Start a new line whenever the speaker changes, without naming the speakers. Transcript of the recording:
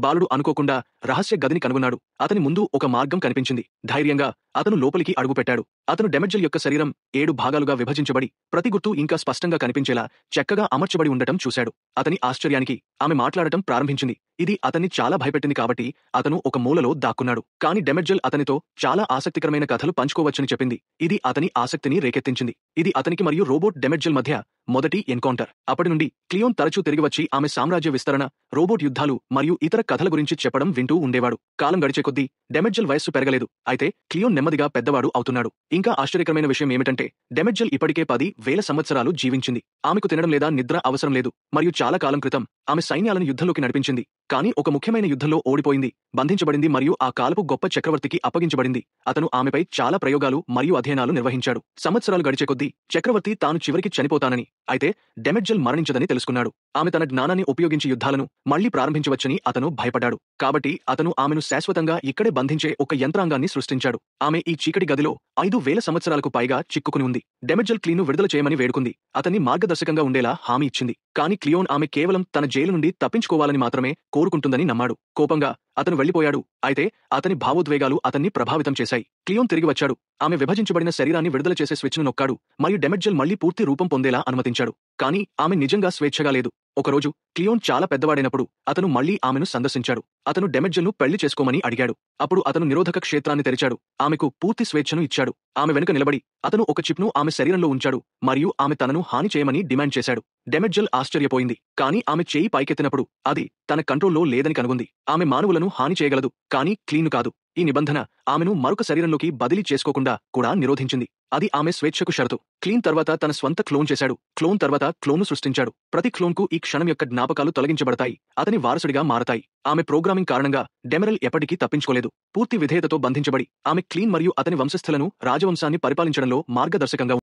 బాలుడు అనుకోకుండా రహస్య గదిని కనుగొన్నాడు. అతని ముందు ఒక మార్గం కనిపించింది. ధైర్యంగా అతను లోపలికి అడుగుపెట్టాడు. అతను డెమెట్జెల్ యొక్క శరీరం 7 భాగాలుగా విభజించబడి, ప్రతి గుర్తు ఇంకా స్పష్టంగా కనిపించేలా చక్కగా అమర్చబడి ఉండటం చూశాడు. అతని ఆశ్చర్యానికి ఆమె మాట్లాడటం ప్రారంభించింది. ఇది అతన్ని చాలా భయపెట్టింది కాబట్టి అతను ఒక మూలలో దాక్కున్నాడు. కాని డెమెట్జెల్ అతనితో చాలా ఆసక్తికరమైన కథలు పంచుకోవచ్చని చెప్పింది. ఇది అతని ఆసక్తిని రేకెత్తించింది. ఇది అతనికి మరియు రోబోట్ డెమెట్జెల్ మధ్య మొదటి ఎన్కౌంటర్. అప్పటి నుండి క్లియోన్ తరచూ తిరిగివచ్చి ఆమె సామ్రాజ్య విస్తరణ, రోబోట్ యుద్ధాలు మరియు ఇతర కథల గురించి చెప్పడం వింటూ ఉండేవాడు. కాలం గడిచే కొద్దీ డెమెట్జెల్ వయస్సు పెరగలేదు. అయితే క్లియోన్ నెమ్మదిగా పెద్దవాడు అవుతున్నాడు. ఇంకా ఆశ్చర్యకరమైన విషయం ఏమిటంటే డెమెట్జెల్ ఇప్పటికే 10,000 సంవత్సరాలు జీవించింది. ఆమెకు తినడం లేదా నిద్ర అవసరం లేదు మరియు చాలా కాలం క్రితం ఆమె సైన్యాలను యుద్ధంలోకి నడిపించింది. కానీ ఒక ముఖ్యమైన యుద్ధంలో ఓడిపోయింది, బంధించబడింది మరియు ఆ కాలపు గొప్ప చక్రవర్తికి అప్పగించబడింది. అతను ఆమెపై చాలా ప్రయోగాలు మరియు అధ్యయనాలు నిర్వహించాడు. సంవత్సరాలు గడిచే కొద్దీ చక్రవర్తి తాను చివరికి చనిపోతానని, అయితే డెమెట్జెల్ మరణించదని తెలుసుకున్నాడు. ఆమె తన జ్ఞానాన్ని ఉపయోగించి యుద్ధాలను మళ్లీ ప్రారంభించవచ్చని అతను భయపడ్డాడు. కాబట్టి అతను ఆమెను శాశ్వతంగా ఇక్కడే బంధించే ఒక యంత్రాంగాన్ని సృష్టించాడు. ఆమె ఈ చీకటి గదిలో 5,000 సంవత్సరాలకు పైగా చిక్కుకుని ఉంది. డెమెట్జెల్ క్లీన్ను విడుదల చేయమని వేడుకుంది. అతన్ని మార్గదర్శకంగా ఉండేలా హామీ ఇచ్చింది. కానీ క్లియోన్ ఆమె కేవలం తన జైలు నుండి తప్పించుకోవాలని మాత్రమే కోరుకుంటుందని నమ్మాడు. కోపంగా అతను వెళ్లిపోయాడు. అయితే అతని భావోద్వేగాలు అతన్ని ప్రభావితం చేశాయి. క్లియోన్ తిరిగి వచ్చాడు. ఆమె విభజించబడిన శరీరాన్ని విడుదల చేసే స్విచ్ను నొక్కాడు మరియు డెమెట్జెల్ మళ్లీ పూర్తి రూపం పొందేలా అనుమతించాడు. కానీ ఆమె నిజంగా స్వేచ్ఛగా లేదు. ఒకరోజు క్లియోన్ చాలా పెద్దవాడైనప్పుడు అతను మళ్లీ ఆమెను సందర్శించాడు. అతను డెమెట్జెల్ను పెళ్లి చేసుకోమని అడిగాడు. అప్పుడు అతను నిరోధక క్షేత్రాన్ని తెరిచాడు. ఆమెకు పూర్తి స్వేచ్ఛను ఇచ్చాడు. ఆమె వెనుక నిలబడి అతను ఒక చిప్ను ఆమె శరీరంలో ఉంచాడు మరియు ఆమె తనను హాని చేయమని డిమాండ్ చేశాడు. డెమెట్జెల్ ఆశ్చర్యపోయింది. కానీ ఆమె చేయి పైకెత్తినప్పుడు అది తన కంట్రోల్లో లేదని కనుగొంది. ఆమె మానవులను హాని చేయగలదు, కానీ క్లీన్ను కాదు. ఈ నిబంధన ఆమెను మరొక శరీరంలోకి బదిలీ చేసుకోకుండా కూడా నిరోధించింది. అది ఆమె స్వేచ్ఛకు షరతు. క్లీన్ తర్వాత తన స్వంత క్లోన్ చేశాడు. క్లోన్ తర్వాత క్లోన్ను సృష్టించాడు. ప్రతి క్లోన్కు ఈ క్షణం యొక్క జ్ఞాపకాలు తొలగించబడతాయి. అతని వారసుడిగా మారతాయి. ఆమె ప్రోగ్రామింగ్ కారణంగా డెమెరెల్ ఎప్పటికీ తప్పించుకోలేదు. పూర్తి విధేయతతో బంధించబడి ఆమె క్లీన్ మరియు అతని వంశస్థులను రాజవంశాన్ని పరిపాలించడంలో మార్గదర్శకంగా